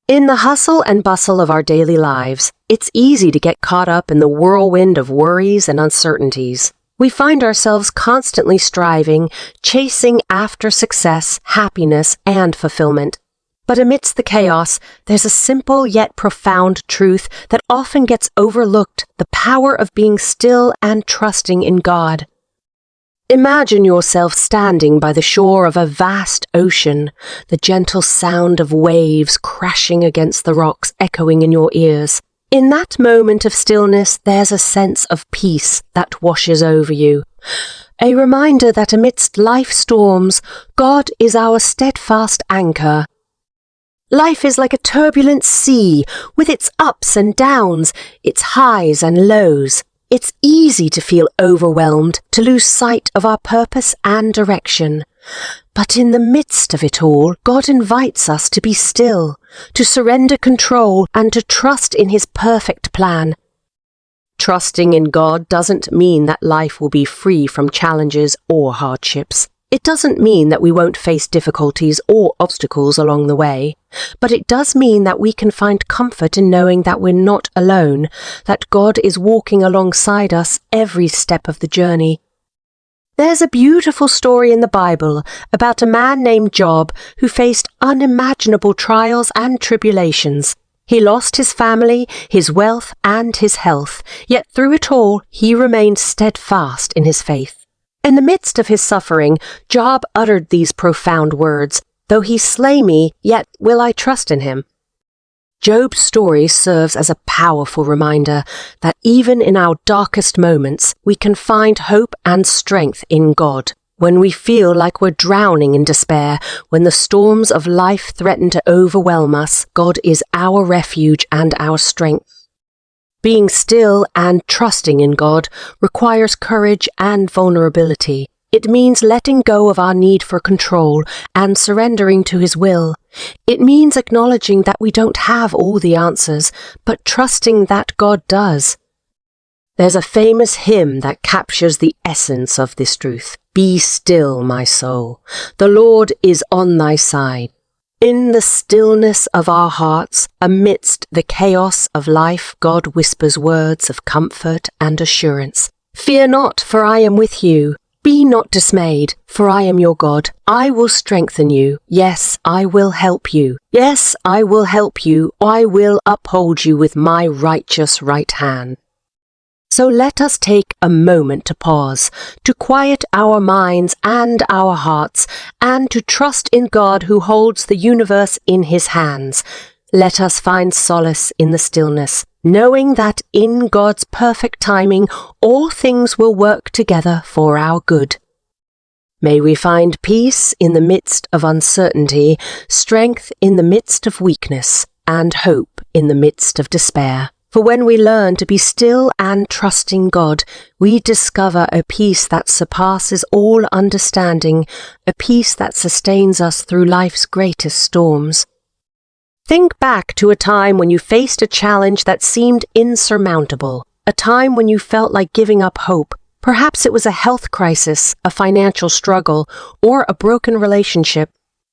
In the hustle and bustle of our daily lives, it's easy to get caught up in the whirlwind of worries and uncertainties. We find ourselves constantly striving, chasing after success, happiness, and fulfillment. But amidst the chaos, there's a simple yet profound truth that often gets overlooked: the power of being still and trusting in God. Imagine yourself standing by the shore of a vast ocean, the gentle sound of waves crashing against the rocks echoing in your ears. In that moment of stillness, there's a sense of peace that washes over you. A reminder that amidst life's storms, God is our steadfast anchor. Life is like a turbulent sea, with its ups and downs, its highs and lows. It's easy to feel overwhelmed, to lose sight of our purpose and direction. But in the midst of it all, God invites us to be still, to surrender control, and to trust in His perfect plan. Trusting in God doesn't mean that life will be free from challenges or hardships. It doesn't mean that we won't face difficulties or obstacles along the way, but it does mean that we can find comfort in knowing that we're not alone, that God is walking alongside us every step of the journey. There's a beautiful story in the Bible about a man named Job who faced unimaginable trials and tribulations. He lost his family, his wealth, and his health, yet through it all he remained steadfast in his faith. In the midst of his suffering, Job uttered these profound words: "Though he slay me, yet will I trust in him." Job's story serves as a powerful reminder that even in our darkest moments, we can find hope and strength in God. When we feel like we're drowning in despair, when the storms of life threaten to overwhelm us, God is our refuge and our strength. Being still and trusting in God requires courage and vulnerability. It means letting go of our need for control and surrendering to His will. It means acknowledging that we don't have all the answers, but trusting that God does. There's a famous hymn that captures the essence of this truth. "Be still, my soul. The Lord is on thy side." In the stillness of our hearts, amidst the chaos of life, God whispers words of comfort and assurance. "Fear not, for I am with you. Be not dismayed, for I am your God. I will strengthen you. Yes, I will help you. Yes, I will help you. I will uphold you with my righteous right hand." So let us take a moment to pause, to quiet our minds and our hearts, and to trust in God who holds the universe in His hands. Let us find solace in the stillness, knowing that in God's perfect timing, all things will work together for our good. May we find peace in the midst of uncertainty, strength in the midst of weakness, and hope in the midst of despair. For when we learn to be still and trusting God, we discover a peace that surpasses all understanding, a peace that sustains us through life's greatest storms. Think back to a time when you faced a challenge that seemed insurmountable, a time when you felt like giving up hope. Perhaps it was a health crisis, a financial struggle, or a broken relationship.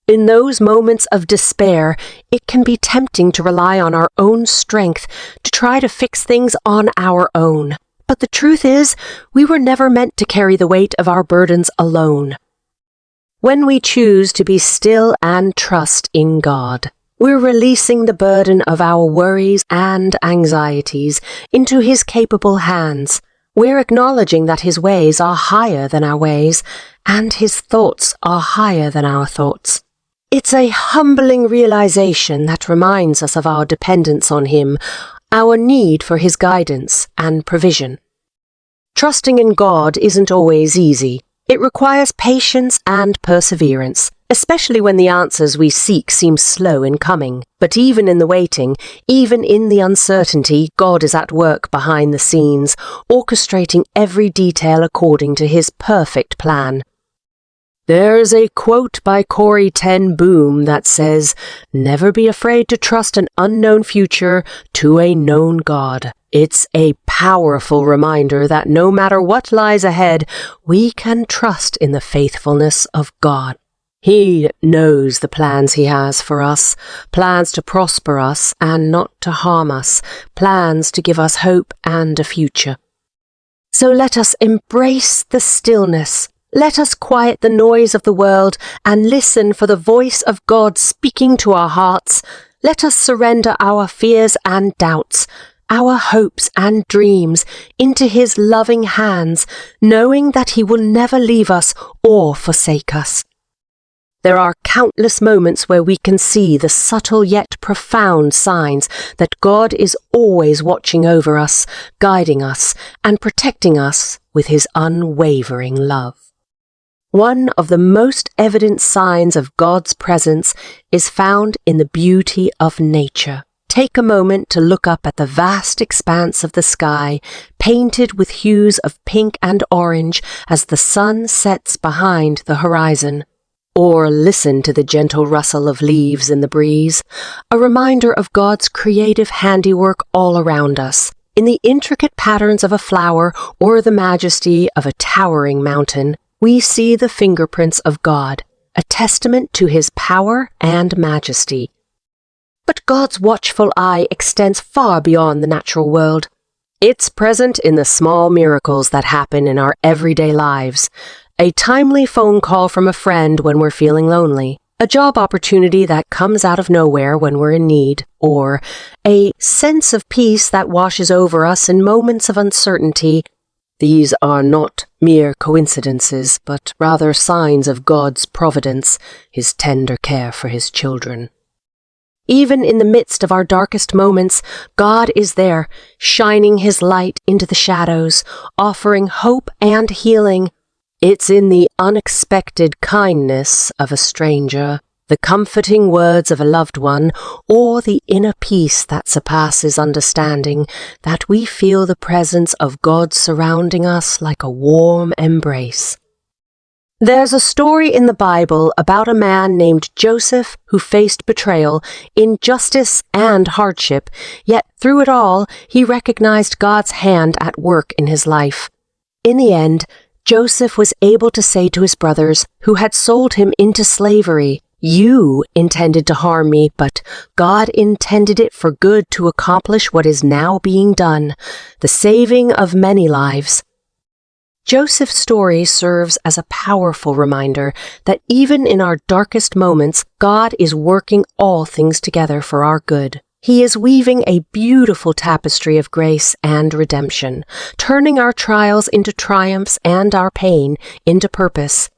In those moments of despair, it can be tempting to rely on our own strength, to try to fix things on our own. But the truth is, we were never meant to carry the weight of our burdens alone. When we choose to be still and trust in God, we're releasing the burden of our worries and anxieties into His capable hands. We're acknowledging that His ways are higher than our ways, and His thoughts are higher than our thoughts. It's a humbling realization that reminds us of our dependence on Him, our need for His guidance and provision. Trusting in God isn't always easy. It requires patience and perseverance, especially when the answers we seek seem slow in coming. But even in the waiting, even in the uncertainty, God is at work behind the scenes, orchestrating every detail according to His perfect plan. There's a quote by Corrie ten Boom that says, "Never be afraid to trust an unknown future to a known God." It's a powerful reminder that no matter what lies ahead, we can trust in the faithfulness of God. He knows the plans He has for us, plans to prosper us and not to harm us, plans to give us hope and a future. So let us embrace the stillness. Let us quiet the noise of the world and listen for the voice of God speaking to our hearts. Let us surrender our fears and doubts, our hopes and dreams into His loving hands, knowing that He will never leave us or forsake us. There are countless moments where we can see the subtle yet profound signs that God is always watching over us, guiding us, and protecting us with His unwavering love. One of the most evident signs of God's presence is found in the beauty of nature. Take a moment to look up at the vast expanse of the sky, painted with hues of pink and orange as the sun sets behind the horizon. Or listen to the gentle rustle of leaves in the breeze, a reminder of God's creative handiwork all around us, in the intricate patterns of a flower or the majesty of a towering mountain. We see the fingerprints of God, a testament to His power and majesty. But God's watchful eye extends far beyond the natural world. It's present in the small miracles that happen in our everyday lives. A timely phone call from a friend when we're feeling lonely, a job opportunity that comes out of nowhere when we're in need, or a sense of peace that washes over us in moments of uncertainty. These are not mere coincidences, but rather signs of God's providence, His tender care for His children. Even in the midst of our darkest moments, God is there, shining His light into the shadows, offering hope and healing. It's in the unexpected kindness of a stranger, the comforting words of a loved one, or the inner peace that surpasses understanding, that we feel the presence of God surrounding us like a warm embrace. There's a story in the Bible about a man named Joseph who faced betrayal, injustice, and hardship, yet through it all, he recognized God's hand at work in his life. In the end, Joseph was able to say to his brothers, who had sold him into slavery, "You intended to harm me, but God intended it for good to accomplish what is now being done, the saving of many lives." Joseph's story serves as a powerful reminder that even in our darkest moments, God is working all things together for our good. He is weaving a beautiful tapestry of grace and redemption, turning our trials into triumphs and our pain into purpose.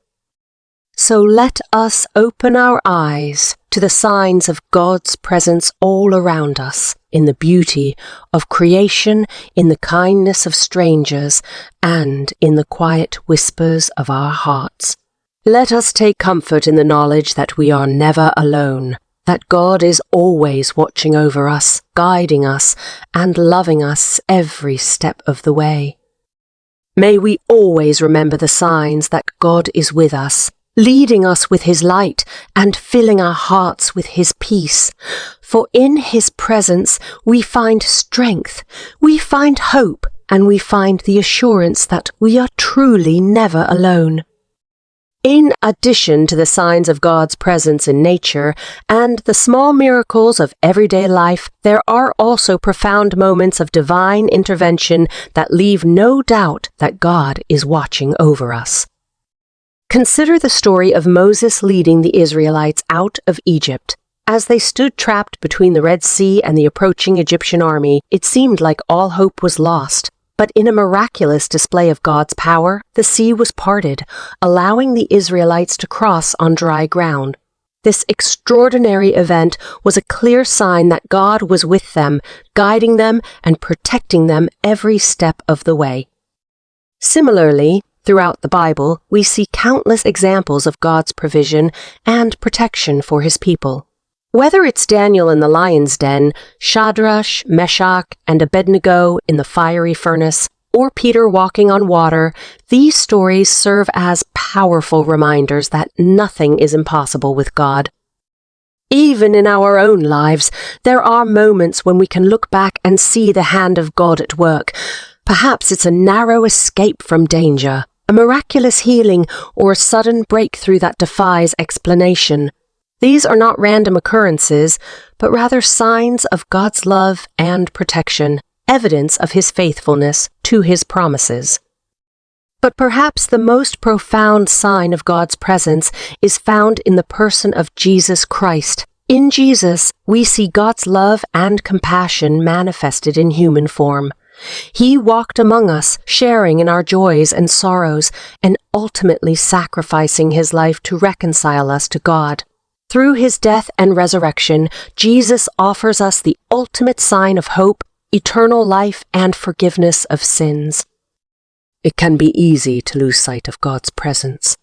So let us open our eyes to the signs of God's presence all around us, in the beauty of creation, in the kindness of strangers, and in the quiet whispers of our hearts. Let us take comfort in the knowledge that we are never alone, that God is always watching over us, guiding us, and loving us every step of the way. May we always remember the signs that God is with us, leading us with His light and filling our hearts with His peace. For in His presence we find strength, we find hope, and we find the assurance that we are truly never alone. In addition to the signs of God's presence in nature and the small miracles of everyday life, there are also profound moments of divine intervention that leave no doubt that God is watching over us. Consider the story of Moses leading the Israelites out of Egypt. As they stood trapped between the Red Sea and the approaching Egyptian army, it seemed like all hope was lost. But in a miraculous display of God's power, the sea was parted, allowing the Israelites to cross on dry ground. This extraordinary event was a clear sign that God was with them, guiding them and protecting them every step of the way. Similarly, throughout the Bible, we see countless examples of God's provision and protection for His people. Whether it's Daniel in the lion's den, Shadrach, Meshach, and Abednego in the fiery furnace, or Peter walking on water, these stories serve as powerful reminders that nothing is impossible with God. Even in our own lives, there are moments when we can look back and see the hand of God at work. Perhaps it's a narrow escape from danger, a miraculous healing, or a sudden breakthrough that defies explanation. These are not random occurrences, but rather signs of God's love and protection, evidence of His faithfulness to His promises. But perhaps the most profound sign of God's presence is found in the person of Jesus Christ. In Jesus, we see God's love and compassion manifested in human form. He walked among us, sharing in our joys and sorrows, and ultimately sacrificing His life to reconcile us to God. Through His death and resurrection, Jesus offers us the ultimate sign of hope, eternal life, and forgiveness of sins. It can be easy to lose sight of God's presence.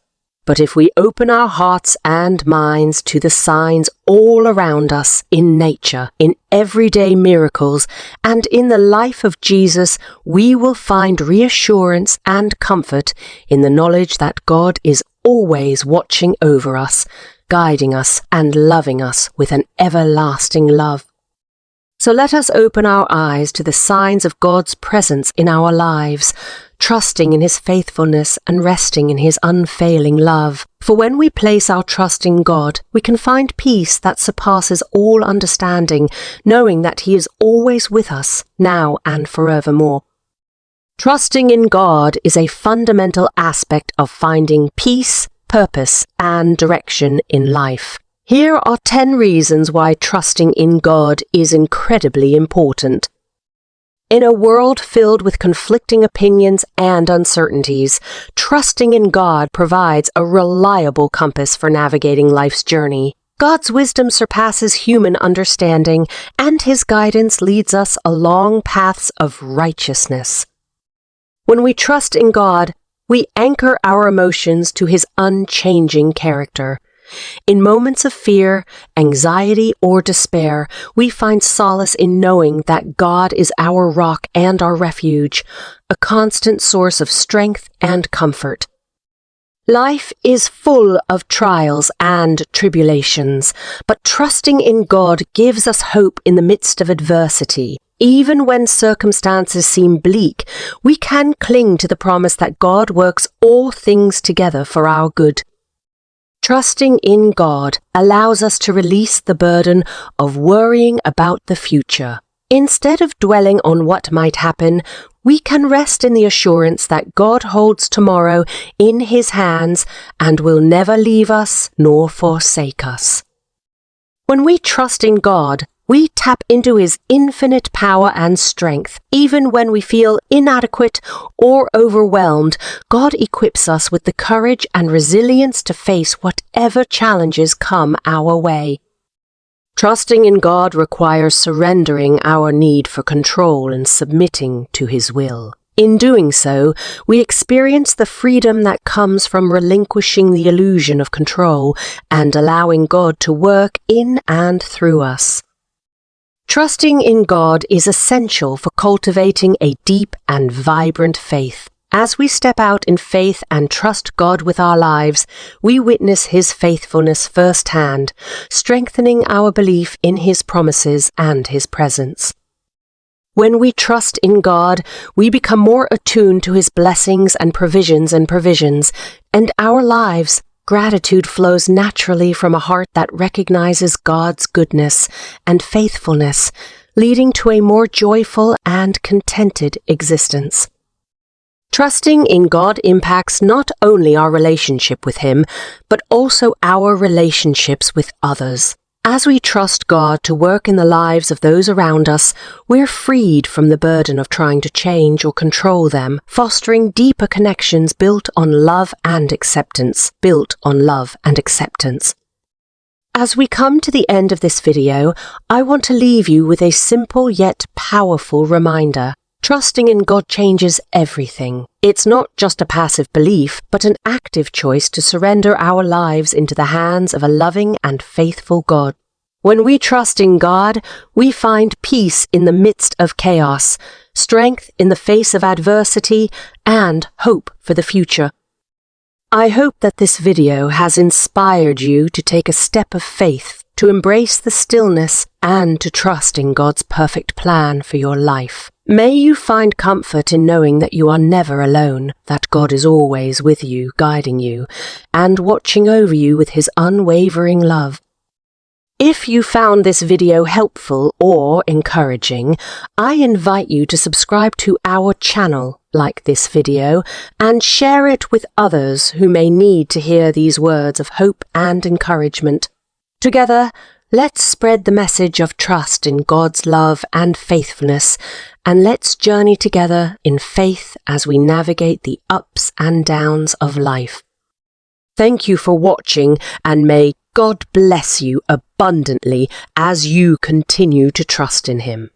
But if we open our hearts and minds to the signs all around us, in nature, in everyday miracles, and in the life of Jesus, we will find reassurance and comfort in the knowledge that God is always watching over us, guiding us and loving us with an everlasting love. So let us open our eyes to the signs of God's presence in our lives, trusting in His faithfulness and resting in His unfailing love. For when we place our trust in God, we can find peace that surpasses all understanding, knowing that He is always with us, now and forevermore. Trusting in God is a fundamental aspect of finding peace, purpose, and direction in life. Here are 10 reasons why trusting in God is incredibly important. In a world filled with conflicting opinions and uncertainties, trusting in God provides a reliable compass for navigating life's journey. God's wisdom surpasses human understanding, and His guidance leads us along paths of righteousness. When we trust in God, we anchor our emotions to His unchanging character. In moments of fear, anxiety, or despair, we find solace in knowing that God is our rock and our refuge, a constant source of strength and comfort. Life is full of trials and tribulations, but trusting in God gives us hope in the midst of adversity. Even when circumstances seem bleak, we can cling to the promise that God works all things together for our good. Trusting in God allows us to release the burden of worrying about the future. Instead of dwelling on what might happen, we can rest in the assurance that God holds tomorrow in His hands and will never leave us nor forsake us. When we trust in God, we tap into His infinite power and strength. Even when we feel inadequate or overwhelmed, God equips us with the courage and resilience to face whatever challenges come our way. Trusting in God requires surrendering our need for control and submitting to His will. In doing so, we experience the freedom that comes from relinquishing the illusion of control and allowing God to work in and through us. Trusting in God is essential for cultivating a deep and vibrant faith. As we step out in faith and trust God with our lives, we witness His faithfulness firsthand, strengthening our belief in His promises and His presence. When we trust in God, we become more attuned to His blessings and provisions, and our lives. Gratitude flows naturally from a heart that recognizes God's goodness and faithfulness, leading to a more joyful and contented existence. Trusting in God impacts not only our relationship with Him, but also our relationships with others. As we trust God to work in the lives of those around us, we're freed from the burden of trying to change or control them, fostering deeper connections built on love and acceptance. As we come to the end of this video, I want to leave you with a simple yet powerful reminder. Trusting in God changes everything. It's not just a passive belief, but an active choice to surrender our lives into the hands of a loving and faithful God. When we trust in God, we find peace in the midst of chaos, strength in the face of adversity, and hope for the future. I hope that this video has inspired you to take a step of faith, to embrace the stillness, and to trust in God's perfect plan for your life. May you find comfort in knowing that you are never alone, that God is always with you, guiding you, and watching over you with His unwavering love. If you found this video helpful or encouraging, I invite you to subscribe to our channel, like this video, and share it with others who may need to hear these words of hope and encouragement. Together, let's spread the message of trust in God's love and faithfulness, and let's journey together in faith as we navigate the ups and downs of life. Thank you for watching, and may God bless you abundantly as you continue to trust in Him.